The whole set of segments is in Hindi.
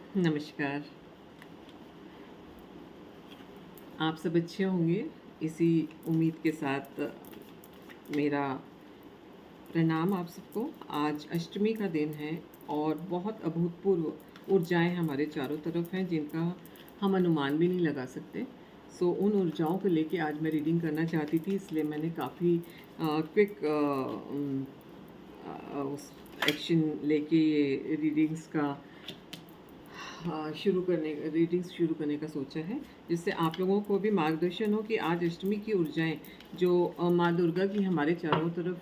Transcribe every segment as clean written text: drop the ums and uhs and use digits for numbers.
नमस्कार। आप सब अच्छे होंगे, इसी उम्मीद के साथ मेरा प्रणाम आप सबको। आज अष्टमी का दिन है और बहुत अभूतपूर्व ऊर्जाएं हमारे चारों तरफ हैं जिनका हम अनुमान भी नहीं लगा सकते। उन ऊर्जाओं को लेके आज मैं रीडिंग करना चाहती थी, इसलिए मैंने काफ़ी क्विक उस एक्शन लेके ये रीडिंग्स का रीडिंग्स शुरू करने का सोचा है, जिससे आप लोगों को भी मार्गदर्शन हो कि आज अष्टमी की ऊर्जाएं जो माँ दुर्गा की हमारे चारों तरफ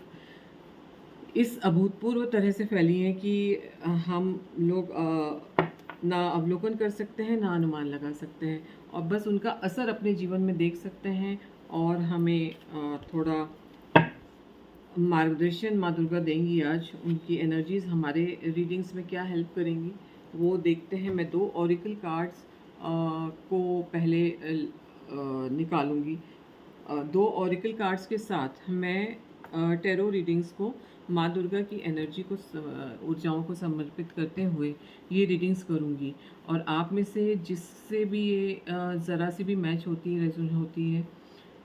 इस अभूतपूर्व तरह से फैली हैं कि हम लोग ना अवलोकन कर सकते हैं ना अनुमान लगा सकते हैं, और बस उनका असर अपने जीवन में देख सकते हैं। और हमें थोड़ा मार्गदर्शन माँ दुर्गा देंगी। आज उनकी एनर्जीज़ हमारे रीडिंग्स में क्या हेल्प करेंगी वो देखते हैं। मैं 2 ऑरिकल कार्ड्स को पहले निकालूंगी। 2 ऑरिकल कार्ड्स के साथ मैं टैरो रीडिंग्स को माँ दुर्गा की एनर्जी को ऊर्जाओं को समर्पित करते हुए ये रीडिंग्स करूँगी। और आप में से जिससे भी ये ज़रा सी भी मैच होती है, रेजोनेट होती है,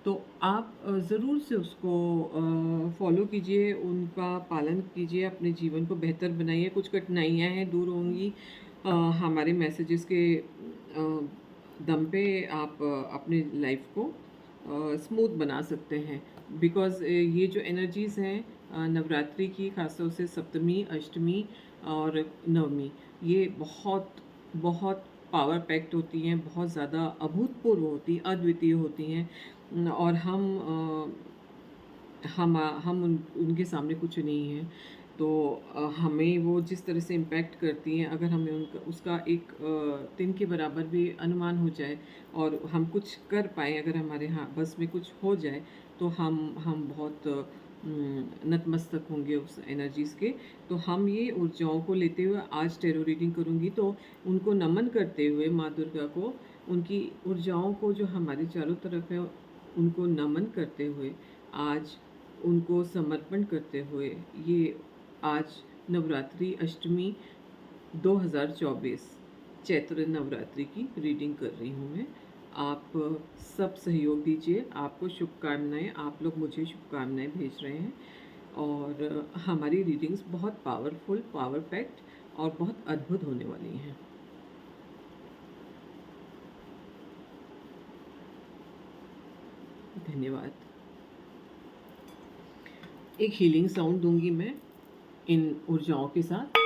तो आप ज़रूर से उसको फॉलो कीजिए, उनका पालन कीजिए, अपने जीवन को बेहतर बनाइए। कुछ कठिनाइयाँ हैं दूर होंगी। हमारे मैसेजेस के दम पे आप अपने लाइफ को स्मूथ बना सकते हैं। बिकॉज़ ये जो एनर्जीज़ हैं नवरात्रि की, ख़ासतौर से सप्तमी, अष्टमी और नवमी, ये बहुत बहुत पावर पैक्ड होती हैं, बहुत ज़्यादा अभूतपूर्व होती, अद्वितीय होती हैं। और हम उनके सामने कुछ नहीं हैं। तो हमें वो जिस तरह से इम्पैक्ट करती हैं, अगर हमें उनका उसका एक तिन के बराबर भी अनुमान हो जाए और हम कुछ कर पाएँ, अगर हमारे बस में कुछ हो जाए, तो हम बहुत नतमस्तक होंगे उस एनर्जीज़ के। तो हम ये ऊर्जाओं को लेते हुए आज टैरो रीडिंग करूँगी, तो उनको नमन करते हुए माँ दुर्गा को, उनकी ऊर्जाओं को जो हमारे चारों तरफ है, उनको नमन करते हुए, आज उनको समर्पण करते हुए, ये आज नवरात्रि अष्टमी 2024 चैत्र नवरात्रि की रीडिंग कर रही हूँ मैं। आप सब सहयोग दीजिए। आपको शुभकामनाएँ, आप लोग मुझे शुभकामनाएँ भेज रहे हैं। और हमारी रीडिंग्स बहुत पावरफुल, पावर पैक्ड और बहुत अद्भुत होने वाली हैं। धन्यवाद। एक हीलिंग साउंड दूंगी मैं इन ऊर्जाओं के साथ।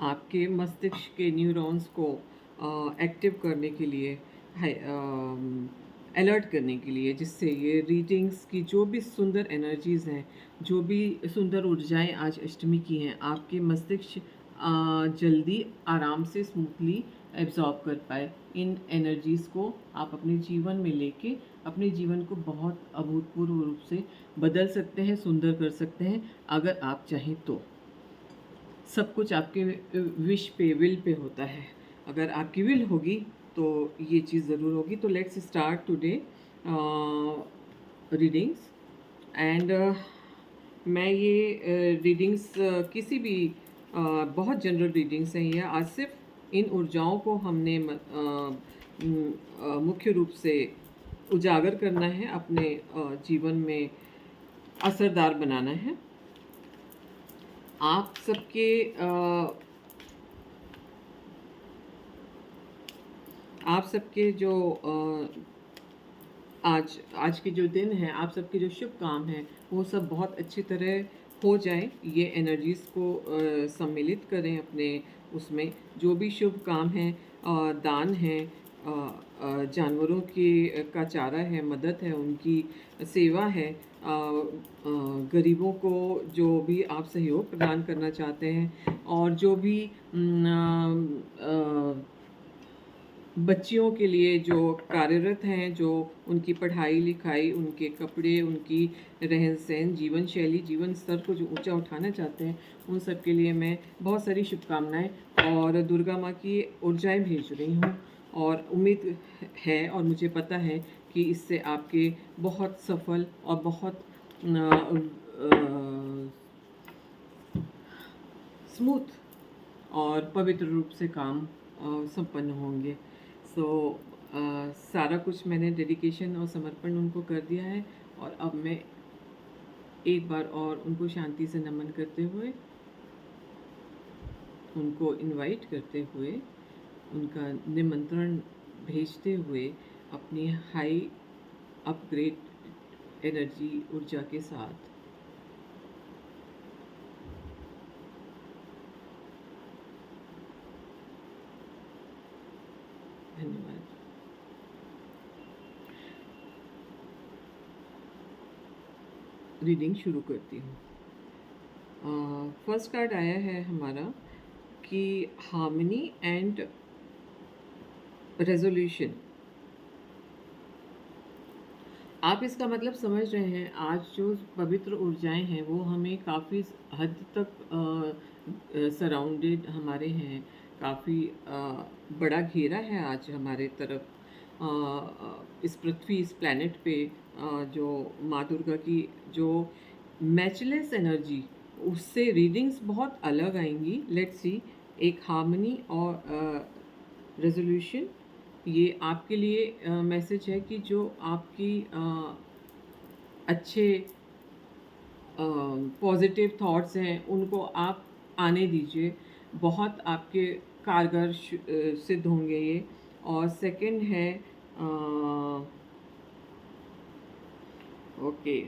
आपके मस्तिष्क के न्यूरॉन्स को एक्टिव करने के लिए, अलर्ट करने के लिए, जिससे ये रीडिंग्स की जो भी सुंदर एनर्जीज़ हैं, जो भी सुंदर ऊर्जाएं आज अष्टमी की हैं, आपके मस्तिष्क जल्दी आराम से स्मूथली एब्जॉर्ब कर पाए। इन एनर्जीज़ को आप अपने जीवन में लेके अपने जीवन को बहुत अभूतपूर्व रूप से बदल सकते हैं, सुंदर कर सकते हैं, अगर आप चाहें तो। सब कुछ आपके विश पे, विल पे होता है। अगर आपकी विल होगी तो ये चीज़ ज़रूर होगी। तो let's start today readings. And मैं ये रीडिंग्स किसी भी बहुत जनरल रीडिंग्स हैं ये। आज सिर्फ इन ऊर्जाओं को हमने मुख्य रूप से उजागर करना है, अपने जीवन में असरदार बनाना है। आप सबके जो आज के जो दिन हैं, आप सबके जो शुभ काम हैं, वो सब बहुत अच्छी तरह हो जाए। ये एनर्जीज़ को सम्मिलित करें अपने उसमें। जो भी शुभ काम हैं, दान है, जानवरों की का चारा है, मदद है, उनकी सेवा है, गरीबों को जो भी आप सहयोग प्रदान करना चाहते हैं, और जो भी बच्चियों के लिए जो कार्यरत हैं, जो उनकी पढ़ाई लिखाई, उनके कपड़े, उनकी रहन सहन, जीवन शैली, जीवन स्तर को जो ऊंचा उठाना चाहते हैं, उन सब के लिए मैं बहुत सारी शुभकामनाएं और दुर्गा माँ की ऊर्जाएं भेज रही हूँ। और उम्मीद है और मुझे पता है कि इससे आपके बहुत सफल और बहुत स्मूथ और पवित्र रूप से काम संपन्न होंगे। सो सारा कुछ मैंने डेडिकेशन और समर्पण उनको कर दिया है, और अब मैं एक बार और उनको शांति से नमन करते हुए, उनको इनवाइट करते हुए, उनका निमंत्रण भेजते हुए, अपनी हाई अपग्रेड एनर्जी ऊर्जा के साथ धन्यवाद। रीडिंग शुरू करती हूँ। फर्स्ट कार्ड आया है हमारा कि हार्मनी एंड रेजोल्यूशन। आप इसका मतलब समझ रहे हैं। आज जो पवित्र ऊर्जाएं हैं वो हमें काफ़ी हद तक सराउंडेड हमारे हैं, काफ़ी बड़ा घेरा है आज हमारे तरफ। इस पृथ्वी, इस प्लैनेट पे जो माँ दुर्गा की जो मैचलेस एनर्जी, उससे रीडिंग्स बहुत अलग आएंगी। Let's see. एक हार्मनी और रेजोल्यूशन, ये आपके लिए मैसेज है कि जो आपकी अच्छे पॉजिटिव थॉट्स हैं उनको आप आने दीजिए। बहुत आपके कारगर सिद्ध होंगे ये। और सेकंड है ओके,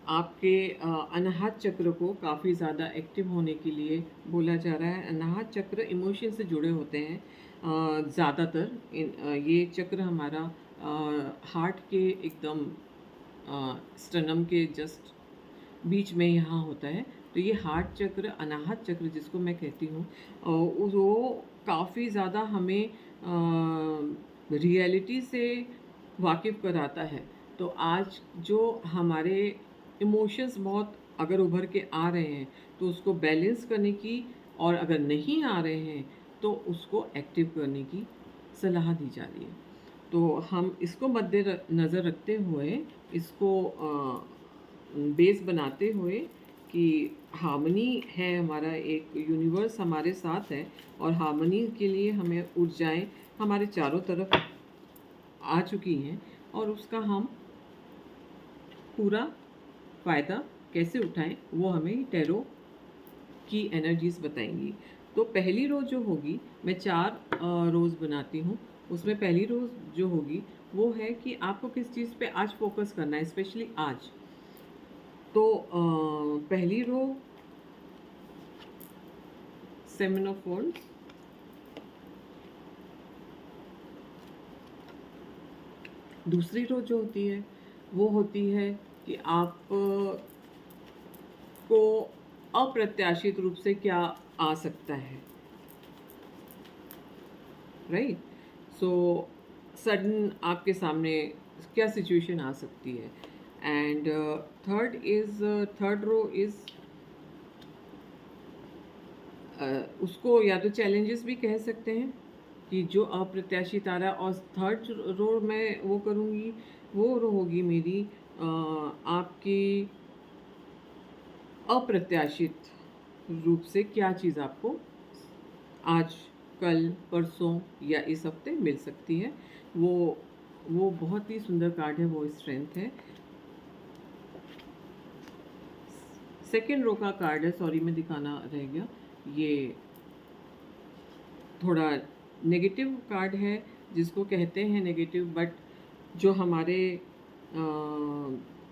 आपके अनाहत चक्र को काफ़ी ज़्यादा एक्टिव होने के लिए बोला जा रहा है। अनाहत चक्र इमोशन से जुड़े होते हैं ज़्यादातर। ये चक्र हमारा हार्ट के एकदम स्टनम के जस्ट बीच में यहाँ होता है। तो ये हार्ट चक्र, अनाहत चक्र जिसको मैं कहती हूँ, वो काफ़ी ज़्यादा हमें रियलिटी से वाकिफ़ कराता है। तो आज जो हमारे इमोशंस बहुत अगर उभर के आ रहे हैं तो उसको बैलेंस करने की, और अगर नहीं आ रहे हैं तो उसको एक्टिव करने की सलाह दी जा रही है। तो हम इसको मद्देनज़र रखते हुए, इसको बेस बनाते हुए कि हार्मनी है, हमारा एक यूनिवर्स हमारे साथ है, और हार्मनी के लिए हमें ऊर्जाएं हमारे चारों तरफ आ चुकी हैं, और उसका हम पूरा फ़ायदा कैसे उठाएं वो हमें टैरो की एनर्जीज बताएंगी। तो पहली रोज़ जो होगी, मैं 4 रोज़ बनाती हूँ। उसमें पहली रोज़ जो होगी वो है कि आपको किस चीज़ पे आज फोकस करना है, स्पेशली आज। तो पहली रो 7 ऑफ वॉन्ड्स, दूसरी रो जो होती है वो होती है कि आप को अप्रत्याशित रूप से क्या आ सकता है, राइट। सो सडन आपके सामने क्या सिचुएशन आ सकती है। एंड थर्ड रो इज़ उसको या तो चैलेंजेस भी कह सकते हैं कि जो अप्रत्याशित आ रहा है। और थर्ड रो मैं वो करूँगी, वो रो होगी मेरी आपकी अप्रत्याशित रूप से क्या चीज़ आपको आज, कल, परसों या इस हफ्ते मिल सकती है। वो बहुत ही सुंदर कार्ड है, वो स्ट्रेंथ है। सेकेंड रो का कार्ड है, सॉरी मैं दिखाना रह गया, ये थोड़ा नेगेटिव कार्ड है, जिसको कहते हैं नेगेटिव, बट जो हमारे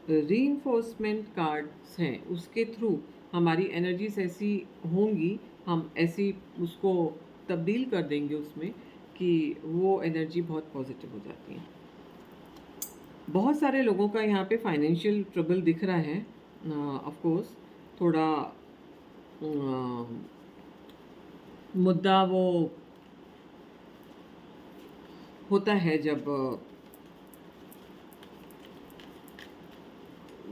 रीइंफोर्समेंट कार्ड्स हैं उसके थ्रू हमारी एनर्जीज ऐसी होंगी, हम ऐसी उसको तब्दील कर देंगे उसमें कि वो एनर्जी बहुत पॉजिटिव हो जाती है। बहुत सारे लोगों का यहाँ पे फाइनेंशियल ट्रबल दिख रहा है। ऑफ कोर्स थोड़ा मुद्दा वो होता है जब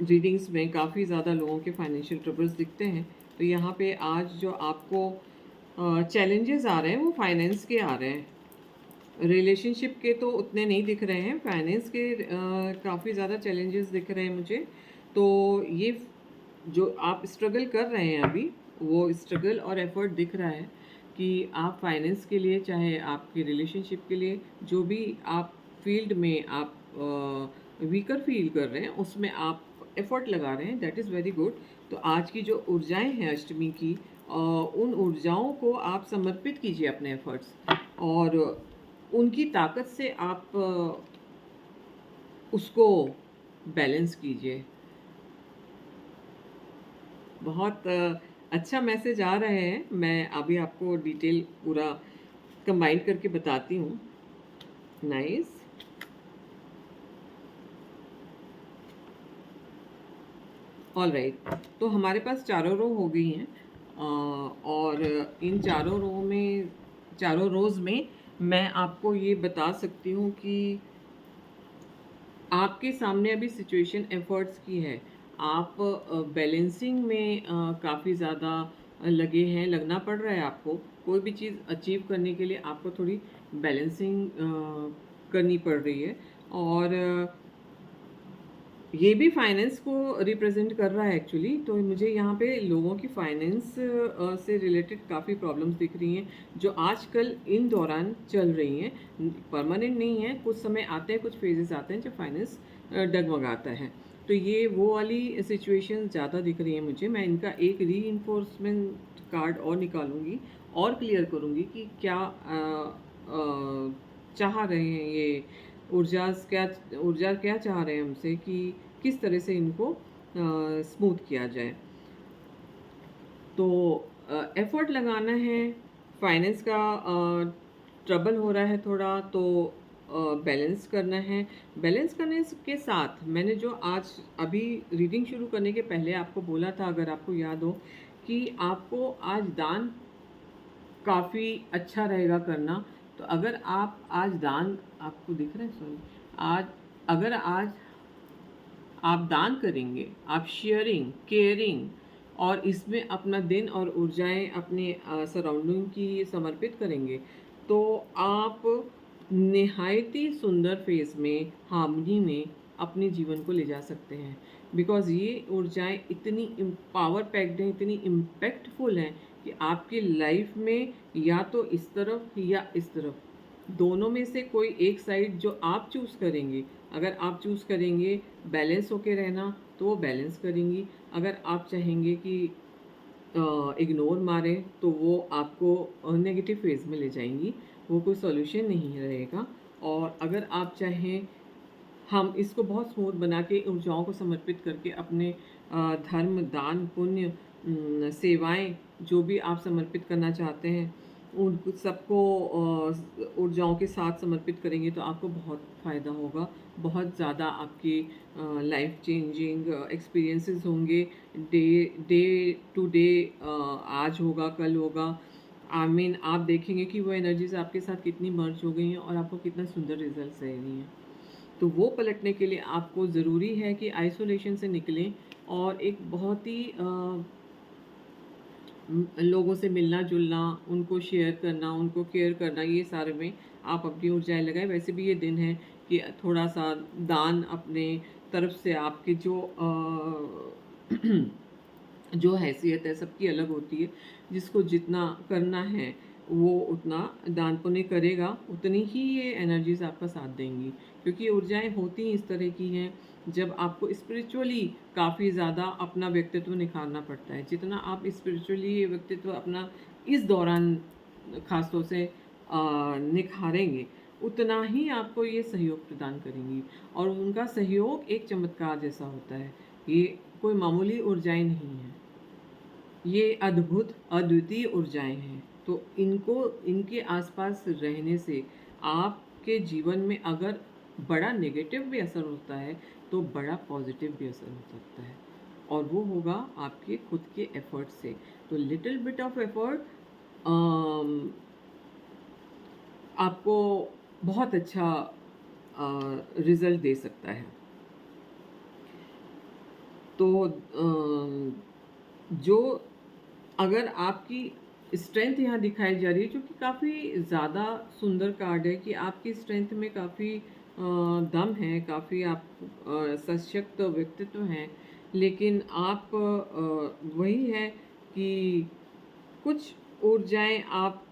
रीडिंग्स में काफ़ी ज़्यादा लोगों के फाइनेंशियल ट्रबल्स दिखते हैं। तो यहाँ पे आज जो आपको चैलेंजेस आ रहे हैं वो फाइनेंस के आ रहे हैं। रिलेशनशिप के तो उतने नहीं दिख रहे हैं, फाइनेंस के काफ़ी ज़्यादा चैलेंजेस दिख रहे हैं मुझे। तो ये जो आप स्ट्रगल कर रहे हैं अभी, वो स्ट्रगल और एफर्ट दिख रहा है कि आप फाइनेंस के लिए, चाहे आपके रिलेशनशिप के लिए, जो भी आप फील्ड में आप वीकर फील कर रहे हैं उसमें आप एफर्ट लगा रहे हैं। That is very good. तो आज की जो ऊर्जाएं हैं अष्टमी की, उन ऊर्जाओं को आप समर्पित कीजिए अपने एफर्ट्स, और उनकी ताकत से आप उसको बैलेंस कीजिए। बहुत अच्छा मैसेज आ रहे हैं। मैं अभी आपको डिटेल पूरा कंबाइन करके बताती हूँ। नाइस। All right. तो हमारे पास चारों रो हो गई हैं, और इन चारों रो में, चारों रोज़ में मैं आपको ये बता सकती हूँ कि आपके सामने अभी सिचुएशन एफर्ट्स की है। आप बैलेंसिंग में काफ़ी ज़्यादा लगे हैं, लगना पड़ रहा है आपको। कोई भी चीज़ अचीव करने के लिए आपको थोड़ी बैलेंसिंग करनी पड़ रही है। और ये भी फाइनेंस को रिप्रेजेंट कर रहा है एक्चुअली। तो मुझे यहाँ पे लोगों की फाइनेंस से रिलेटेड काफ़ी प्रॉब्लम्स दिख रही हैं, जो आजकल इन दौरान चल रही हैं। परमानेंट नहीं है, कुछ समय आते हैं, कुछ फेजेस आते हैं जब फाइनेंस डगमगाता है। तो ये वो वाली सिचुएशन ज़्यादा दिख रही है मुझे। मैं इनका एक री इन्फोर्समेंट कार्ड और निकालूंगी और क्लियर करूँगी कि क्या चाह रहे हैं ये ऊर्जा क्या चाह रहे हैं हमसे, कि किस तरह से इनको स्मूथ किया जाए। तो एफर्ट लगाना है। फाइनेंस का ट्रबल हो रहा है थोड़ा, तो बैलेंस करना है। बैलेंस करने के साथ मैंने जो आज अभी रीडिंग शुरू करने के पहले आपको बोला था, अगर आपको याद हो, कि आपको आज दान काफ़ी अच्छा रहेगा करना। तो अगर आप आज दान, आपको दिख रहा है, सॉरी, आज अगर आज आप दान करेंगे, आप शेयरिंग, केयरिंग, और इसमें अपना दिन और ऊर्जाएं अपने सराउंडिंग की समर्पित करेंगे, तो आप निहायत ही सुंदर फेज में, हार्मनी में अपने जीवन को ले जा सकते हैं। बिकॉज़ ये ऊर्जाएं इतनी पावर पैक्ड हैं, इतनी इम्पैक्टफुल हैं कि आपकी लाइफ में या तो इस तरफ या इस तरफ, दोनों में से कोई एक साइड जो आप चूज़ करेंगे, अगर आप चूज़ करेंगे बैलेंस होके रहना, तो वो बैलेंस करेंगी। अगर आप चाहेंगे कि इग्नोर मारें, तो वो आपको नेगेटिव फेज़ में ले जाएंगी, वो कोई सॉल्यूशन नहीं रहेगा। और अगर आप चाहें, हम इसको बहुत स्मूथ बना के ऊर्जाओं को समर्पित करके अपने धर्म, दान, पुण्य, सेवाएं, जो भी आप समर्पित करना चाहते हैं, उन सबको ऊर्जाओं के साथ समर्पित करेंगे, तो आपको बहुत फ़ायदा होगा। बहुत ज़्यादा आपकी लाइफ चेंजिंग एक्सपीरियंसेस होंगे। डे डे टू डे, आज होगा, कल होगा, आई मीन आप देखेंगे कि वो एनर्जीज आपके साथ कितनी मर्ज हो गई हैं और आपको कितना सुंदर रिजल्ट दे रही हैं। तो वो पलटने के लिए आपको ज़रूरी है कि आइसोलेशन से निकलें, और एक बहुत ही लोगों से मिलना जुलना, उनको शेयर करना, उनको केयर करना, ये सारे में आप अपनी ऊर्जाएं लगाएं। वैसे भी ये दिन है कि थोड़ा सा दान अपने तरफ से, आपकी जो जो हैसियत है सबकी अलग होती है, जिसको जितना करना है वो उतना दान पुण्य करेगा, उतनी ही ये एनर्जीज आपका साथ देंगी। क्योंकि ऊर्जाएं होती ही इस तरह की हैं, जब आपको स्पिरिचुअली काफ़ी ज़्यादा अपना व्यक्तित्व निखारना पड़ता है। जितना आप स्पिरिचुअली व्यक्तित्व अपना इस दौरान ख़ास तौर से निखारेंगे, उतना ही आपको ये सहयोग प्रदान करेंगी। और उनका सहयोग एक चमत्कार जैसा होता है। ये कोई मामूली ऊर्जाएं नहीं हैं, ये अद्भुत अद्वितीय ऊर्जाएं हैं। तो इनको, इनके आसपास रहने से आपके जीवन में अगर बड़ा नेगेटिव भी असर होता है, तो बड़ा पॉजिटिव भी असर हो सकता है, और वो होगा आपके खुद के एफर्ट से। तो लिटिल बिट ऑफ एफर्ट आपको बहुत अच्छा रिज़ल्ट दे सकता है। तो जो अगर आपकी स्ट्रेंथ यहाँ दिखाई जा रही है, जो कि काफ़ी ज़्यादा सुंदर कार्ड है कि आपकी स्ट्रेंथ में काफ़ी दम है, काफ़ी आप सशक्त व्यक्तित्व हैं, लेकिन आप वही है कि कुछ ऊर्जाएं आप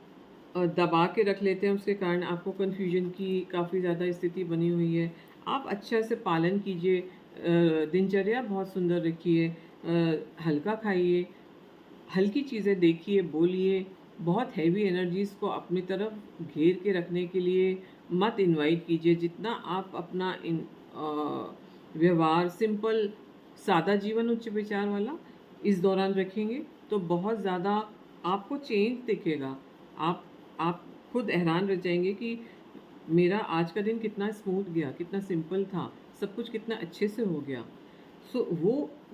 दबा के रख लेते हैं, उसके कारण आपको कन्फ्यूजन की काफ़ी ज़्यादा स्थिति बनी हुई है। आप अच्छा से पालन कीजिए, दिनचर्या बहुत सुंदर रखिए, हल्का खाइए, हल्की चीज़ें देखिए, बोलिए। बहुत हैवी एनर्जीज़ को अपनी तरफ घेर के रखने के लिए मत इनवाइट कीजिए। जितना आप अपना व्यवहार सिंपल, सादा जीवन उच्च विचार वाला इस दौरान रखेंगे, तो बहुत ज़्यादा आपको चेंज दिखेगा। आप खुद हैरान रह जाएँगे कि मेरा आज का दिन कितना स्मूथ गया, कितना सिंपल था, सब कुछ कितना अच्छे से हो गया। सो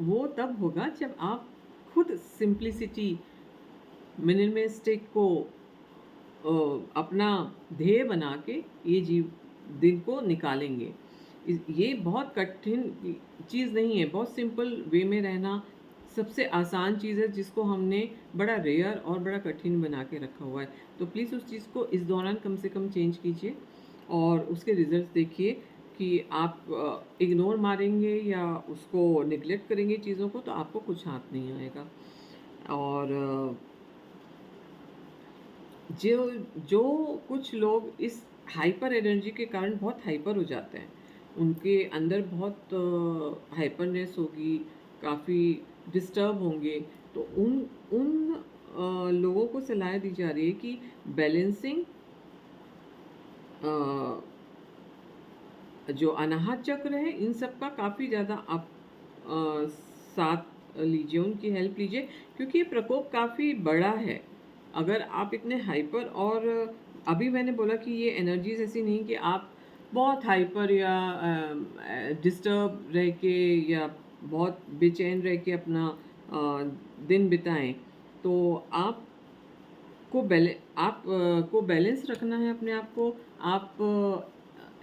वो तब होगा जब आप खुद सिंप्लिसिटी, मिनिमलिस्टिक को अपना ध्येय बना के ये दिन को निकालेंगे। ये बहुत कठिन चीज़ नहीं है, बहुत सिंपल वे में रहना सबसे आसान चीज़ है, जिसको हमने बड़ा रेयर और बड़ा कठिन बना के रखा हुआ है। तो प्लीज़ उस चीज़ को इस दौरान कम से कम चेंज कीजिए और उसके रिजल्ट्स देखिए कि आप इग्नोर मारेंगे या उसको निगलेक्ट करेंगे चीज़ों को, तो आपको कुछ हाथ नहीं आएगा। और जो जो कुछ लोग इस हाइपर एनर्जी के कारण बहुत हाइपर हो जाते हैं, उनके अंदर बहुत हाइपरनेस होगी, काफ़ी डिस्टर्ब होंगे, तो उन उन लोगों को सलाह दी जा रही है कि बैलेंसिंग, जो अनाहत चक्र है, इन सब का काफ़ी ज़्यादा आप साथ लीजिए, उनकी हेल्प लीजिए, क्योंकि ये प्रकोप काफ़ी बड़ा है। अगर आप इतने हाइपर और अभी मैंने बोला कि ये एनर्जीज़ ऐसी नहीं कि आप बहुत हाइपर या डिस्टर्ब रह के या बहुत बेचैन रह के अपना दिन बिताएं। तो को बैलेंस रखना है अपने आप को। आप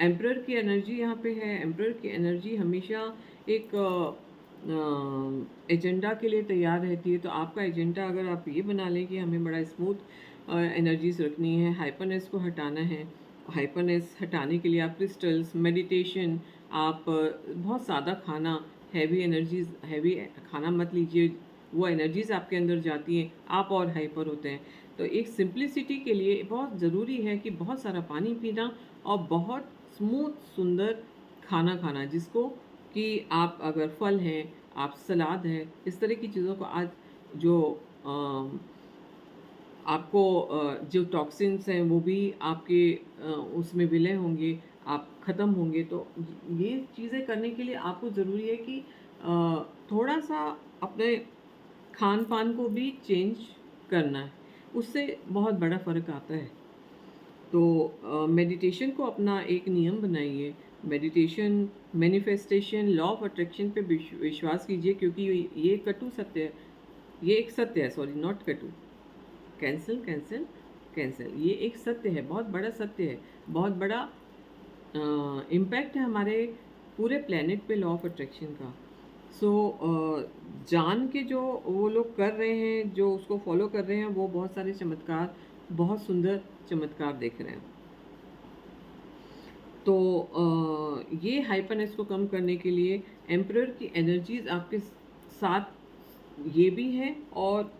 एम्परर की एनर्जी यहाँ पे है। एम्परर की एनर्जी हमेशा एक एजेंडा के लिए तैयार रहती है। तो आपका एजेंडा अगर आप ये बना लें कि हमें बड़ा स्मूथ एनर्जीज रखनी है, हाइपरनेस को हटाना है, हाइपरनेस हटाने के लिए आप क्रिस्टल्स, मेडिटेशन, आप बहुत सादा खाना, हैवी खाना मत लीजिए, वो एनर्जीज आपके अंदर जाती हैं, आप और हाइपर होते हैं। तो एक सिंप्लिसिटी के लिए बहुत ज़रूरी है कि बहुत सारा पानी पीना और बहुत स्मूथ सुंदर खाना खाना, जिसको कि आप अगर फल हैं, आप सलाद है, इस तरह की चीज़ों को आज जो आपको जो टॉक्सिन्स हैं वो भी आपके उसमें विलय होंगे, आप ख़त्म होंगे। तो ये चीज़ें करने के लिए आपको ज़रूरी है कि थोड़ा सा अपने खान पान को भी चेंज करना है, उससे बहुत बड़ा फ़र्क आता है। तो मेडिटेशन को अपना एक नियम बनाइए। Meditation, manifestation, law of attraction पे विश्वास कीजिए, क्योंकि ये कटु सत्य है, ये एक सत्य है, सॉरी नॉट कटु, कैंसिल कैंसिल कैंसिल, ये एक सत्य है, बहुत बड़ा सत्य है, बहुत बड़ा इम्पैक्ट है हमारे पूरे प्लेनेट पे लॉ ऑफ अट्रैक्शन का। सो जान के जो वो लोग कर रहे हैं, जो उसको फॉलो कर रहे हैं, वो बहुत सारे चमत्कार, बहुत सुंदर चमत्कार देख रहे हैं। तो ये हाइपरनेस को कम करने के लिए एम्परर की एनर्जीज आपके साथ ये भी है और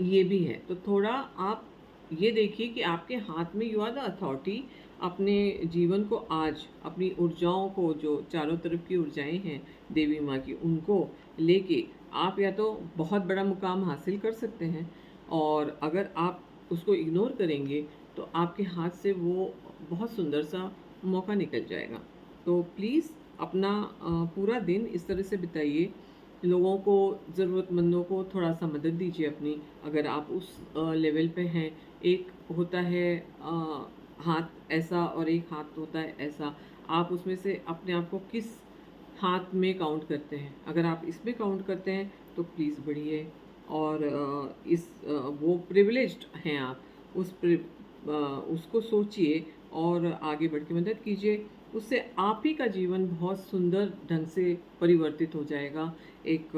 ये भी है। तो थोड़ा आप ये देखिए कि आपके हाथ में यू आर द अथॉरिटी, अपने जीवन को आज, अपनी ऊर्जाओं को, जो चारों तरफ की ऊर्जाएं हैं देवी माँ की, उनको लेके आप या तो बहुत बड़ा मुकाम हासिल कर सकते हैं, और अगर आप उसको इग्नोर करेंगे तो आपके हाथ से वो बहुत सुंदर सा मौका निकल जाएगा। तो प्लीज़ अपना पूरा दिन इस तरह से बिताइए, लोगों को, ज़रूरतमंदों को थोड़ा सा मदद दीजिए अपनी, अगर आप उस लेवल पे हैं। एक होता है हाथ ऐसा और एक हाथ होता है ऐसा, आप उसमें से अपने आप को किस हाथ में काउंट करते हैं? अगर आप इसमें काउंट करते हैं तो प्लीज़ बढ़िए, और वो प्रिविलेज्ड हैं आप, उस उसको सोचिए और आगे बढ़ के मदद कीजिए। उससे आप ही का जीवन बहुत सुंदर ढंग से परिवर्तित हो जाएगा। एक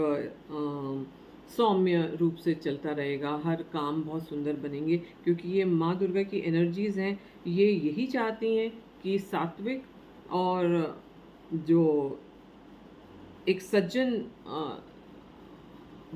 सौम्य रूप से चलता रहेगा, हर काम बहुत सुंदर बनेंगे, क्योंकि ये माँ दुर्गा की एनर्जीज़ हैं। ये यही चाहती हैं कि सात्विक और जो एक सज्जन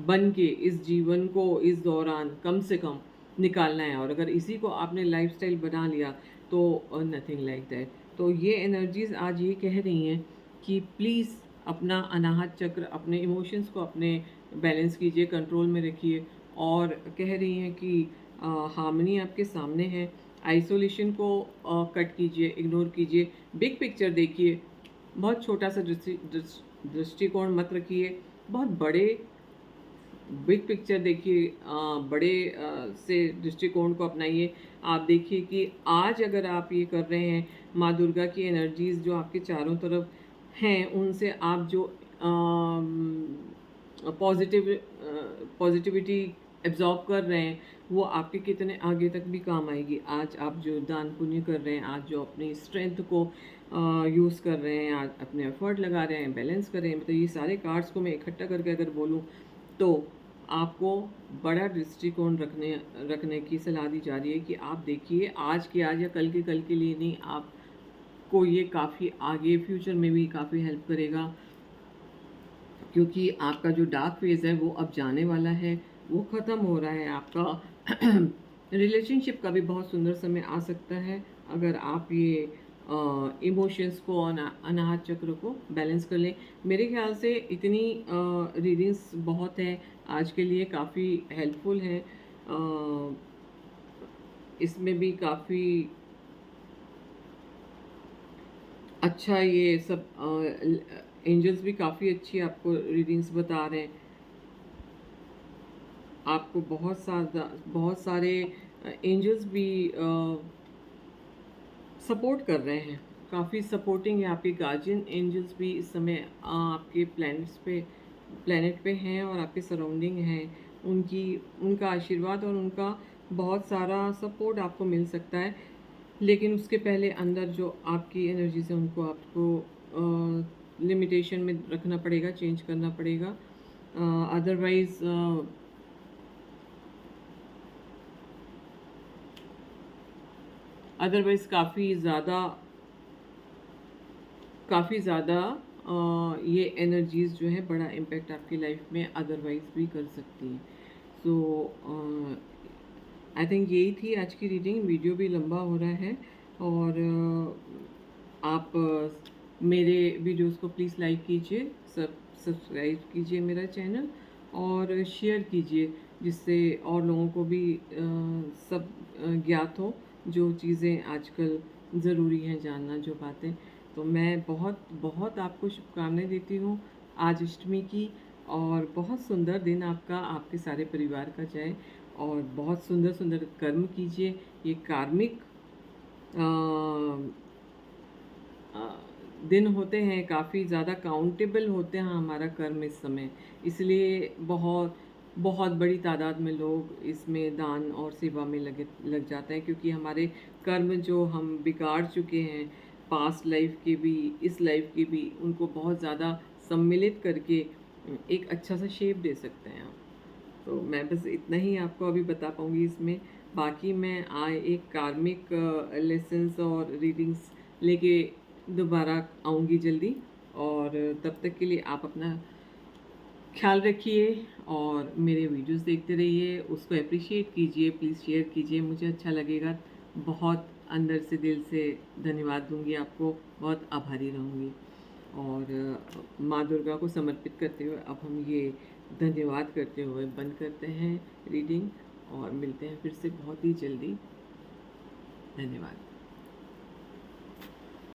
बन के इस जीवन को इस दौरान कम से कम निकालना है, और अगर इसी को आपने लाइफस्टाइल बना लिया तो नथिंग लाइक दैट। तो ये एनर्जीज़ आज ये कह रही हैं कि प्लीज़ अपना अनाहत चक्र, अपने इमोशंस को अपने बैलेंस कीजिए, कंट्रोल में रखिए। और कह रही हैं कि हार्मनी आपके सामने है। आइसोलेशन को कट कीजिए, इग्नोर कीजिए, बिग पिक्चर देखिए। बहुत छोटा सा दृष्टिकोण मत रखिए, बहुत बड़े बिग पिक्चर देखिए, बड़े से दृष्टिकोण को अपनाइए। आप देखिए कि आज अगर आप ये कर रहे हैं, माँ दुर्गा की एनर्जीज़ जो आपके चारों तरफ हैं, उनसे आप जो पॉजिटिविटी एब्जॉर्ब कर रहे हैं, वो आपके कितने आगे तक भी काम आएगी। आज आप जो दान पुण्य कर रहे हैं, आज जो अपनी स्ट्रेंथ को यूज़ कर रहे हैं, आज अपने एफर्ट लगा रहे हैं, बैलेंस कर रहे हैं, मतलब ये सारे कार्ड्स को मैं इकट्ठा करके अगर बोलूँ तो आपको बड़ा दृष्टिकोण रखने की सलाह दी जा रही है कि आप देखिए आज के आज या कल के लिए नहीं, आपको ये काफ़ी आगे फ्यूचर में भी काफ़ी हेल्प करेगा। क्योंकि आपका जो डार्क फेज़ है वो अब जाने वाला है, वो ख़त्म हो रहा है। आपका रिलेशनशिप का भी बहुत सुंदर समय आ सकता है अगर आप ये इमोशंस को और अनाहत चक्र को बैलेंस कर लें। मेरे ख्याल से इतनी रीडिंग्स बहुत हैं आज के लिए, काफ़ी हेल्पफुल हैं। इसमें भी काफ़ी अच्छा ये सब एंजल्स भी काफ़ी अच्छी आपको रीडिंग्स बता रहे हैं। आपको बहुत सारे एंजल्स भी सपोर्ट कर रहे हैं, काफ़ी सपोर्टिंग है। आपके गार्जियन एंजल्स भी इस समय आपके प्लैनेट पे हैं और आपके सराउंडिंग हैं। उनका आशीर्वाद और उनका बहुत सारा सपोर्ट आपको मिल सकता है। लेकिन उसके पहले अंदर जो आपकी एनर्जी है उनको आपको लिमिटेशन में रखना पड़ेगा, चेंज करना पड़ेगा। अदरवाइज़ काफ़ी ज़्यादा ये एनर्जीज़ जो है बड़ा इम्पैक्ट आपकी लाइफ में अदरवाइज़ भी कर सकती हैं। सो आई थिंक यही थी आज की रीडिंग। वीडियो भी लंबा हो रहा है, और आप मेरे वीडियोस को प्लीज़ लाइक कीजिए, सब्सक्राइब कीजिए मेरा चैनल, और शेयर कीजिए, जिससे और लोगों को भी सब ज्ञात हो जो चीज़ें आजकल ज़रूरी हैं जानना, जो बातें। तो मैं बहुत बहुत आपको शुभकामनाएं देती हूँ आज अष्टमी की, और बहुत सुंदर दिन आपका, आपके सारे परिवार का जाए, और बहुत सुंदर सुंदर कर्म कीजिए। ये कार्मिक दिन होते हैं, काफ़ी ज़्यादा काउंटेबल होते हैं हमारा कर्म इस समय। इसलिए बहुत बहुत बड़ी तादाद में लोग इसमें दान और सेवा में लग जाते हैं, क्योंकि हमारे कर्म जो हम बिगाड़ चुके हैं पास्ट लाइफ के भी, इस लाइफ के भी, उनको बहुत ज़्यादा सम्मिलित करके एक अच्छा सा शेप दे सकते हैं आप। तो मैं बस इतना ही आपको अभी बता पाऊँगी इसमें। बाकी मैं एक कार्मिक लेसन्स और रीडिंग्स लेके दोबारा आऊँगी जल्दी, और तब तक के लिए आप अपना ख्याल रखिए और मेरे वीडियोस देखते रहिए, उसको अप्रिशिएट कीजिए, प्लीज़ शेयर कीजिए, मुझे अच्छा लगेगा। बहुत अंदर से दिल से धन्यवाद दूँगी आपको, बहुत आभारी रहूँगी। और माँ दुर्गा को समर्पित करते हुए अब हम ये धन्यवाद करते हुए बंद करते हैं रीडिंग, और मिलते हैं फिर से बहुत ही जल्दी। धन्यवाद।